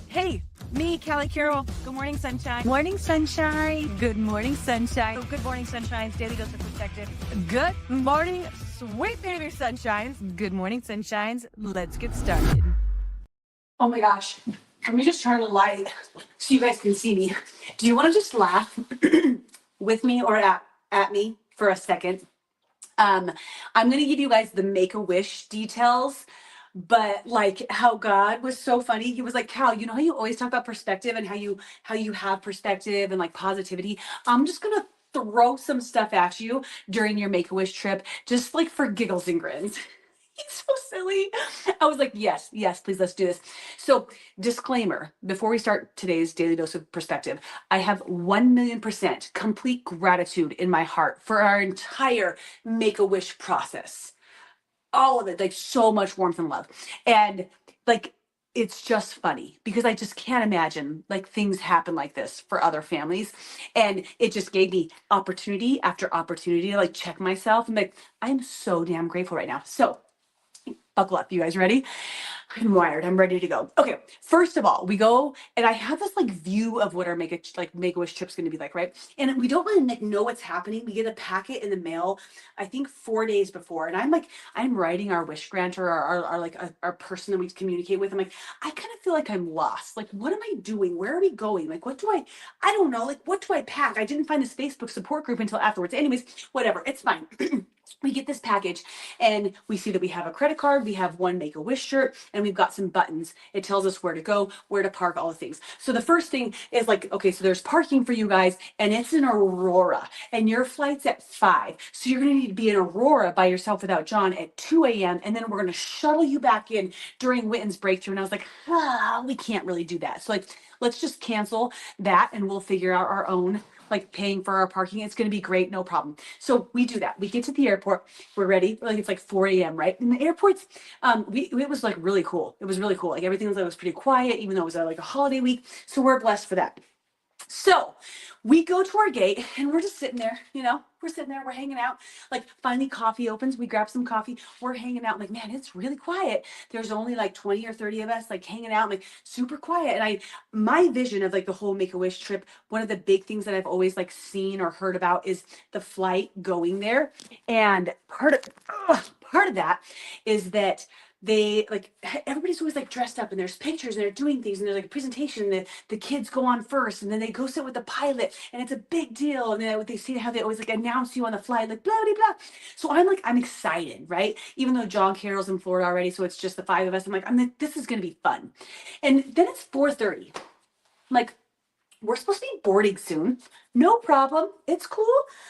Hey, me, Callie Carroll. Good morning, sunshine. Morning, sunshine. Good morning, sunshine. Good morning, sunshines. Daily dose of perspective. Good morning, sweet baby sunshines. Good morning, sunshines. Let's get started. Oh my gosh. Let me just turn the light so you guys can see me. Do you want to just laugh with me or at me for a second? I'm going to give you guys the Make-A-Wish details, but like how God was so funny. He was like, Cal, you know how you always talk about perspective and how you have perspective and like positivity? I'm just going to throw some stuff at you during your Make-A-Wish trip, just like for giggles and grins. He's so silly. I was like, yes, yes, please, let's do this. So, disclaimer before we start today's daily dose of perspective, I have 1,000,000% complete gratitude in my heart for our entire Make a Wish process. All of it, like so much warmth and love. And like, it's just funny because I just can't imagine like things happen like this for other families. And it just gave me opportunity after opportunity to like check myself. I'm like, I'm so damn grateful right now. So, buckle up. You guys ready? I'm wired. I'm ready to go. Okay. First of all, we go and I have this like view of what our Make-A-Wish trip's going to be like, right? And we don't really like know what's happening. We get a packet in the mail, I think 4 days before. And I'm writing our wish granter, our person that we communicate with. I'm like, I kind of feel like I'm lost. Like, what am I doing? Where are we going? Like, I don't know. Like, what do I pack? I didn't find this Facebook support group until afterwards. Anyways, whatever. It's fine. We get this package and we see that we have a credit card, we have one Make-A-Wish shirt, and we've got some buttons. It tells us where to go, where to park, all the things. So the first thing is like, okay, so there's parking for you guys, and it's in Aurora, and your flight's at 5. So you're gonna need to be in Aurora by yourself without John at 2 a.m. And then we're gonna shuttle you back in during Witten's breakthrough. And I was like, we can't really do that. So like, let's just cancel that and we'll figure out our own like paying for our parking. It's going to be great. No problem. So we do that. We get to the airport. We're ready. Like it's like 4 a.m. right? And the airport's, it was like really cool. It was really cool. Like everything was pretty quiet, even though it was like a holiday week. So we're blessed for that. So we go to our gate and we're just sitting there, we're sitting there, we're hanging out. Like finally coffee opens, we grab some coffee, we're hanging out. Like, man, it's really quiet. There's only like 20 or 30 of us like hanging out, like super quiet. And my vision of like the whole Make-A-Wish trip, one of the big things that I've always like seen or heard about is the flight going there. And part of that is that they like everybody's always like dressed up and there's pictures and they're doing things and there's like a presentation and the kids go on first and then they go sit with the pilot and it's a big deal and then they see how they always like announce you on the flight like blah blah blah. So I'm excited, right? Even though John Carroll's in Florida already, so it's just the 5 of us. I'm like this is gonna be fun. And then it's 4:30. Like we're supposed to be boarding soon. No problem. It's cool.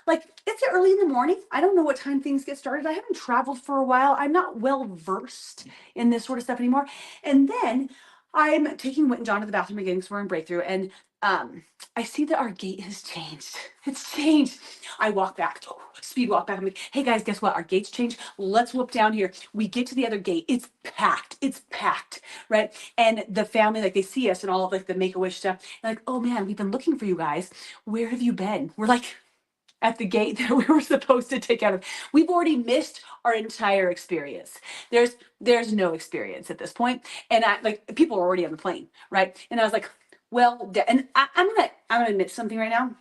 Like it's early in the morning. I don't know what time things get started. I haven't traveled for a while. I'm not well versed in this sort of stuff anymore. And then I'm taking Whit and John to the bathroom again because we're in breakthrough. And I see that our gate has changed. It's changed. I walk back, speed walk back. I'm like, hey guys, guess what? Our gate's changed. Let's whoop down here. We get to the other gate. It's packed. It's packed, right? And the family, like they see us and all of like the Make-A-Wish stuff. And like, oh man, we've been looking for you guys. Where have you been? We're like at the gate that we were supposed to take out of. We've already missed our entire experience. There's no experience at this point. And I like people are already on the plane, right? And I was like, well, and I'm gonna admit something right now.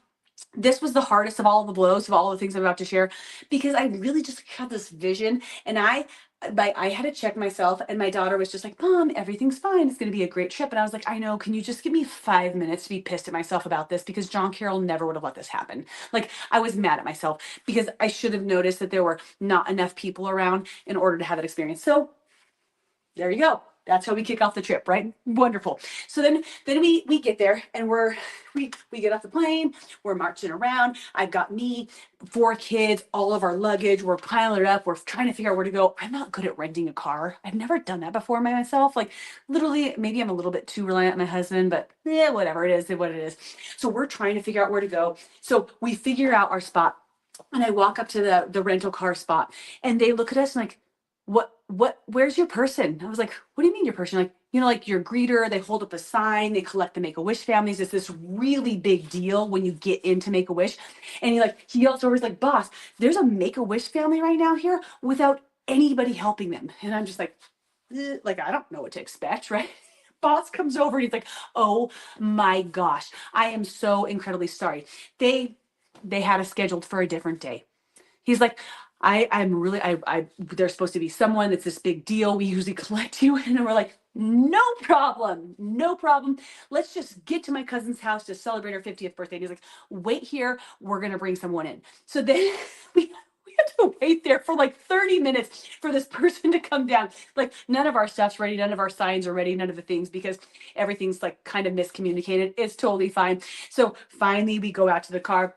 This was the hardest of all the blows of all the things I'm about to share because I really just had this vision and I had to check myself and my daughter was just like, Mom, everything's fine. It's going to be a great trip. And I was like, I know, can you just give me 5 minutes to be pissed at myself about this? Because John Carroll never would have let this happen. Like I was mad at myself because I should have noticed that there were not enough people around in order to have that experience. So there you go. That's how we kick off the trip, right? Wonderful. So then we get there and we get off the plane. We're marching around. I've got me, 4 kids, all of our luggage. We're piling it up. We're trying to figure out where to go. I'm not good at renting a car. I've never done that before by myself. Like literally, maybe I'm a little bit too reliant on my husband, but whatever it is, what it is. So we're trying to figure out where to go. So we figure out our spot, and I walk up to the rental car spot, and they look at us like, where's your person? I was like, what do you mean your person? Like, like your greeter, they hold up a sign, they collect the Make-A-Wish families. It's this really big deal when you get into Make-A-Wish. And he also was like, boss, there's a Make-A-Wish family right now here without anybody helping them. And I'm just like, I don't know what to expect, right? boss comes over and he's like, oh my gosh, I am so incredibly sorry. They had us scheduled for a different day. He's like, I'm really, there's supposed to be someone. It's this big deal. We usually collect you. And we're like, no problem. No problem. Let's just get to my cousin's house to celebrate her 50th birthday. And he's like, wait here. We're going to bring someone in. So then we had to wait there for like 30 minutes for this person to come down. Like none of our stuff's ready. None of our signs are ready. None of the things, because everything's like kind of miscommunicated. It's totally fine. So finally we go out to the car.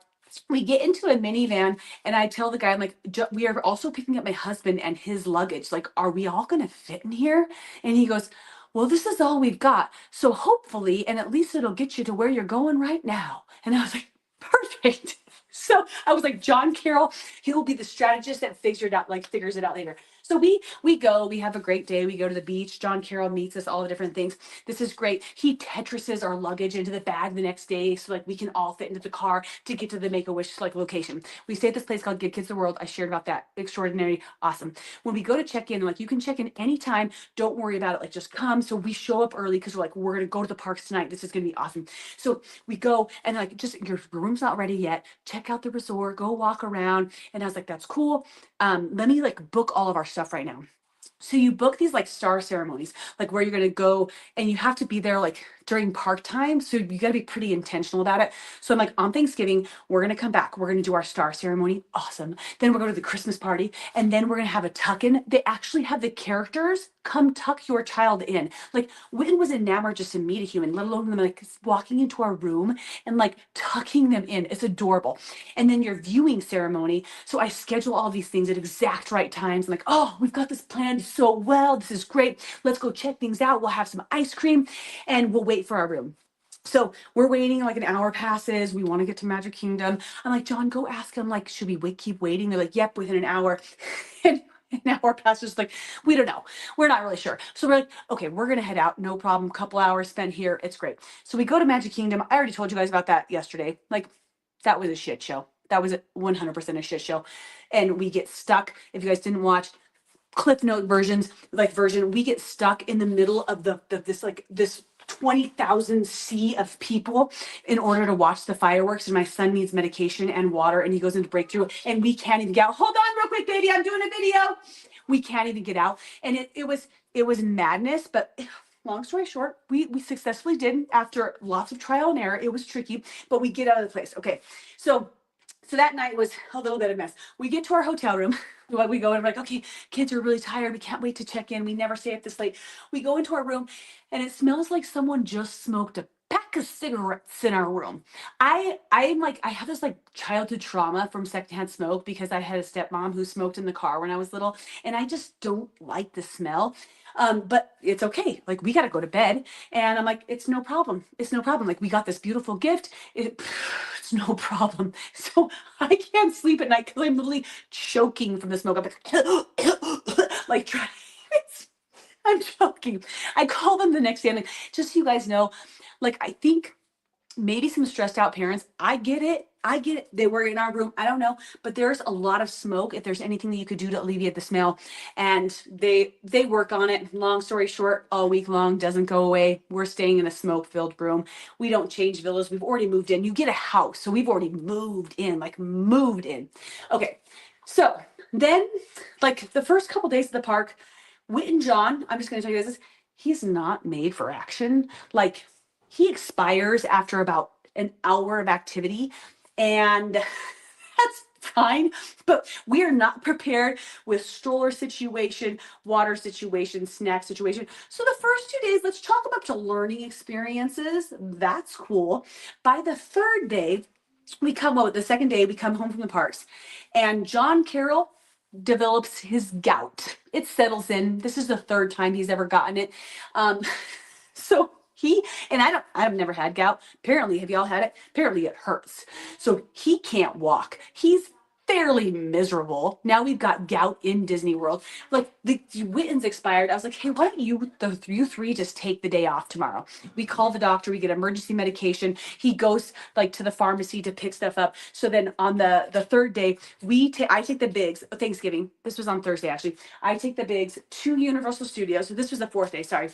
We get into a minivan and I tell the guy, I'm like, we are also picking up my husband and his luggage. Like, are we all going to fit in here? And he goes, well, this is all we've got. So hopefully, and at least it'll get you to where you're going right now. And I was like, perfect. So I was like, John Carroll, he'll be the strategist that figures it out later. So we go, we have a great day. We go to the beach. John Carroll meets us, all the different things. This is great. He Tetrises our luggage into the bag the next day, so like we can all fit into the car to get to the Make-A-Wish like location. We stay at this place called Give Kids the World. I shared about that. Extraordinary, awesome. When we go to check in, like you can check in anytime. Don't worry about it. Like just come. So we show up early because we're like, we're gonna go to the parks tonight. This is gonna be awesome. So we go and like, just your room's not ready yet. Check out the resort. Go walk around. And I was like, that's cool. Let me like book all of our stuff right now. So you book these like star ceremonies, like where you're going to go and you have to be there like during park time. So you got to be pretty intentional about it. So I'm like, on Thanksgiving, we're going to come back. We're going to do our star ceremony. Awesome. Then we're going to the Christmas party and then we're going to have a tuck in. They actually have the characters come tuck your child in. Like Witten was enamored just to meet a human, let alone them like walking into our room and like tucking them in. It's adorable. And then your viewing ceremony. So I schedule all these things at exact right times. I'm like, oh, we've got this planned so well. This is great. Let's go check things out. We'll have some ice cream and we'll wait for our room. So we're waiting, like an hour passes. We want to get to Magic Kingdom. I'm like, John, go ask him, like, should we keep waiting? They're like, yep, within an hour. And an hour passes, like, we don't know. We're not really sure. So we're like, okay, we're going to head out. No problem. Couple hours spent here. It's great. So we go to Magic Kingdom. I already told you guys about that yesterday. Like, that was a shit show. That was 100% a shit show. And we get stuck. If you guys didn't watch, Cliff Note version, we get stuck in the middle of this 20,000 sea of people in order to watch the fireworks. And my son needs medication and water and he goes into breakthrough and we can't even get out. Hold on real quick, baby. I'm doing a video. We can't even get out. And it was madness, but long story short, we successfully did after lots of trial and error. It was tricky, but we get out of the place. Okay. So that night was a little bit of a mess. We get to our hotel room. We go and we're like, okay, kids are really tired. We can't wait to check in. We never stay up this late. We go into our room and it smells like someone just smoked a pack of cigarettes in our room. I have this like childhood trauma from secondhand smoke because I had a stepmom who smoked in the car when I was little and I just don't like the smell. But it's okay. Like we got to go to bed. And I'm like, it's no problem. It's no problem. Like we got this beautiful gift. It's no problem. So I can't sleep at night because I'm literally choking from the smoke. I'm like, I'm choking. I call them the next day. I'm like, just so you guys know, like, I think maybe some stressed out parents. I get it. They were in our room. I don't know, but there's a lot of smoke. If there's anything that you could do to alleviate the smell, and they work on it. Long story short, all week long doesn't go away. We're staying in a smoke-filled room. We don't change villas. We've already moved in. You get a house, so we've already moved in. Okay, so then, like the first couple days of the park, Witten John. I'm just going to tell you guys this. He's not made for action. Like he expires after about an hour of activity. And that's fine, but we are not prepared with stroller situation, water situation, snack situation. So the first 2 days, let's chalk them up to learning experiences. That's cool. By the third day, the second day, we come home from the parks and John Carroll develops his gout. It settles in. This is the third time he's ever gotten it. So I've never had gout. Apparently, have y'all had it? Apparently it hurts. So he can't walk. He's fairly miserable. Now we've got gout in Disney World. Like the Witten's expired. I was like, hey, why don't you three just take the day off tomorrow? We call the doctor, we get emergency medication. He goes like to the pharmacy to pick stuff up. So then on the third day, I take the Bigs, Thanksgiving. This was on Thursday, actually. I take the Bigs to Universal Studios. So this was the fourth day, sorry.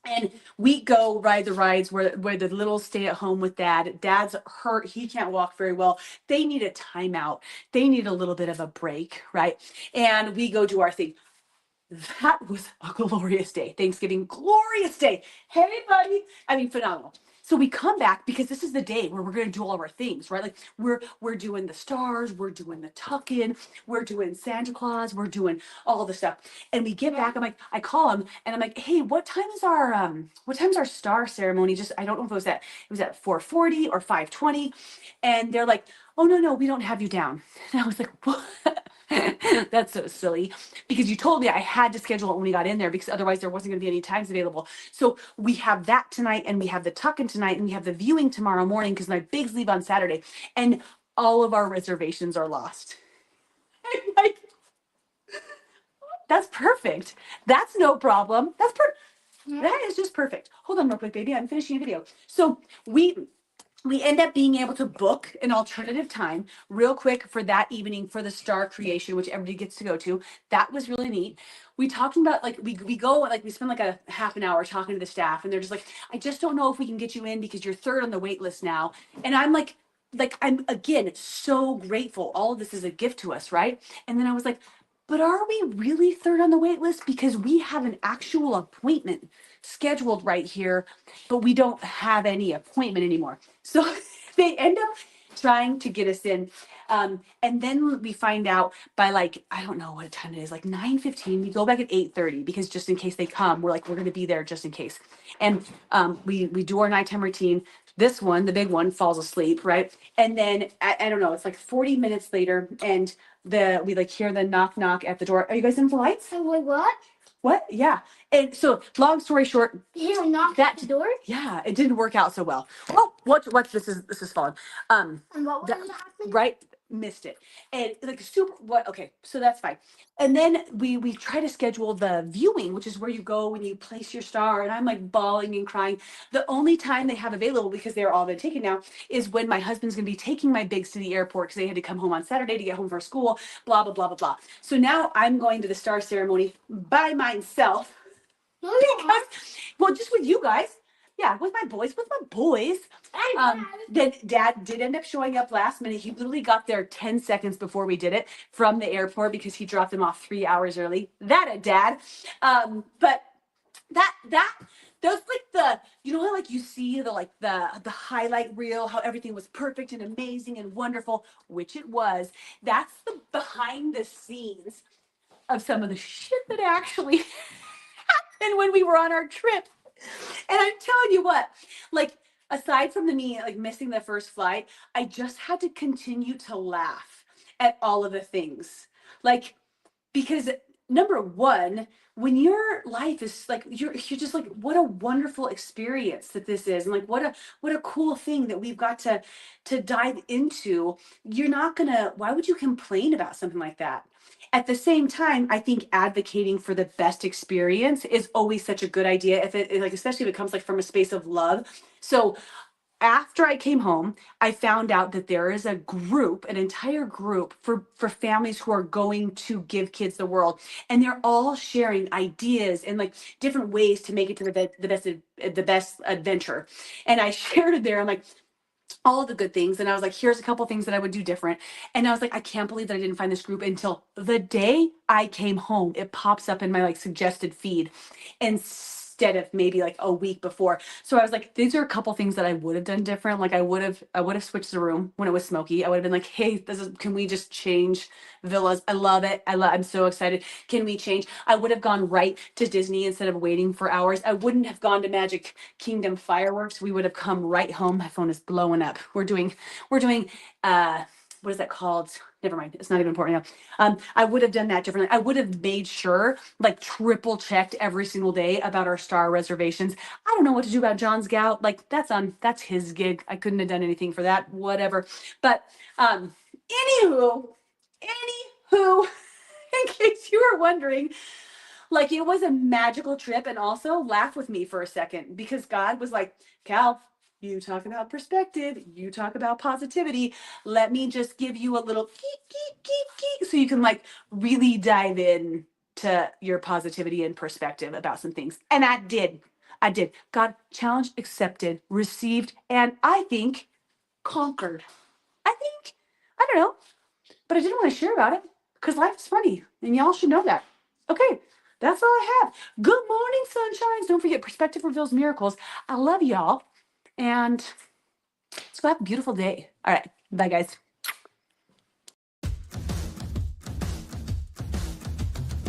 And we go ride the rides where the little stay at home with dad. Dad's hurt. He can't walk very well. They need a timeout. They need a little bit of a break, right? And we go do our thing. That was a glorious day. Thanksgiving, glorious day. Hey, buddy. I mean, phenomenal. So we come back because this is the day where we're going to do all of our things, right? Like we're doing the stars, we're doing the tuck in, we're doing Santa Claus, we're doing all the stuff. And we get back. I'm like, I call him and I'm like, hey, what time's our star ceremony? Just I don't know if it was at 4:40 or 5:20, and they're like, oh no, we don't have you down. And I was like, what? That's so silly because you told me I had to schedule it when we got in there because otherwise there wasn't going to be any times available. So we have that tonight and we have the tuck-in tonight and we have the viewing tomorrow morning because my bigs leave on Saturday and all of our reservations are lost. I'm like, that's perfect. That's no problem. That is just perfect. Hold on real quick, baby. I'm finishing a video. So we end up being able to book an alternative time real quick for that evening for the star creation, which everybody gets to go to. That was really neat. We talked about like we go like we spend like a half an hour talking to the staff and they're just like, I just don't know if we can get you in because you're third on the wait list now. And I'm like I'm again so grateful. All of this is a gift to us, right? And then I was like, but are we really third on the wait list? Because we have an actual appointment scheduled right here, but we don't have any appointment anymore. So they end up trying to get us in. And then we find out by like, I don't know what time it is, like 9:15. We go back at 8:30 because just in case they come, we're going to be there just in case. And we do our nighttime routine. This one, the big one, falls asleep, right? And then I don't know, it's like 40 minutes later, and we like hear the knock knock at the door. Are you guys in for lights? And wait, what? What? Yeah. And so, long story short, You knocked that at the door? yeah, it didn't work out so well. Oh, what? This is fun. And what was That, happening? right? Missed it. And like super. What? Okay, so that's fine. And then we try to schedule the viewing, which is where you go when you place your star. And I'm like bawling and crying. The only time they have available because they're all been taken now is when my husband's going to be taking my bigs to the airport because they had to come home on Saturday to get home for school. Blah blah blah blah blah. So now I'm going to the star ceremony by myself. No, you're not. Well, just with you guys. Yeah, with my boys. Then dad did end up showing up last minute. He literally got there 10 seconds before we did it from the airport because he dropped them off 3 hours early. That a dad. But that those like how like you see the highlight reel, how everything was perfect and amazing and wonderful, which it was. That's the behind the scenes of some of the shit that actually happened when we were on our trip. And I'm telling you what, like aside from me like missing the first flight, I just had to continue to laugh at all of the things. Like because number one, when your life is like you're just like what a wonderful experience that this is and like what a cool thing that we've got to dive into. You're not gonna why would you complain about something like that? At the same time, I think advocating for the best experience is always such a good idea if it like especially if it comes like from a space of love. So after I came home, I found out that there is a group, an entire group for families who are going to give kids the world, and they're all sharing ideas and like different ways to make it to the best adventure. And I shared it there. I'm like all of the good things, and I was like, here's a couple things that I would do different. And I was like, I can't believe that I didn't find this group until the day I came home. It pops up in my like suggested feed, instead of maybe like a week before. So I was like, these are a couple things that I would have done different. Like I would have switched the room when it was smoky. I would have been like, hey, can we just change villas? I love it. I'm so excited. Can we change? I would have gone right to Disney instead of waiting for hours. I wouldn't have gone to Magic Kingdom fireworks. We would have come right home. My phone is blowing up. We're doing what is that called? Never mind. It's not even important now. I would have done that differently. I would have made sure, like triple checked every single day about our star reservations. I don't know what to do about John's gout. Like that's his gig. I couldn't have done anything for that. Whatever. But anywho, in case you were wondering, like it was a magical trip. And also laugh with me for a second because God was like, Cal, you talk about perspective, you talk about positivity. Let me just give you a little geek so you can like really dive in to your positivity and perspective about some things. And I did. I did. God, challenge accepted, received, and I think conquered. I don't know, but I didn't want to share about it because life is funny and y'all should know that. Okay, that's all I have. Good morning, sunshines. Don't forget, perspective reveals miracles. I love y'all, and let's go have a beautiful day. All right, bye, guys.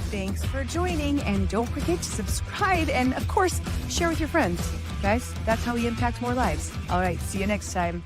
Thanks for joining, and don't forget to subscribe and, of course, share with your friends. Guys, that's how we impact more lives. All right, see you next time.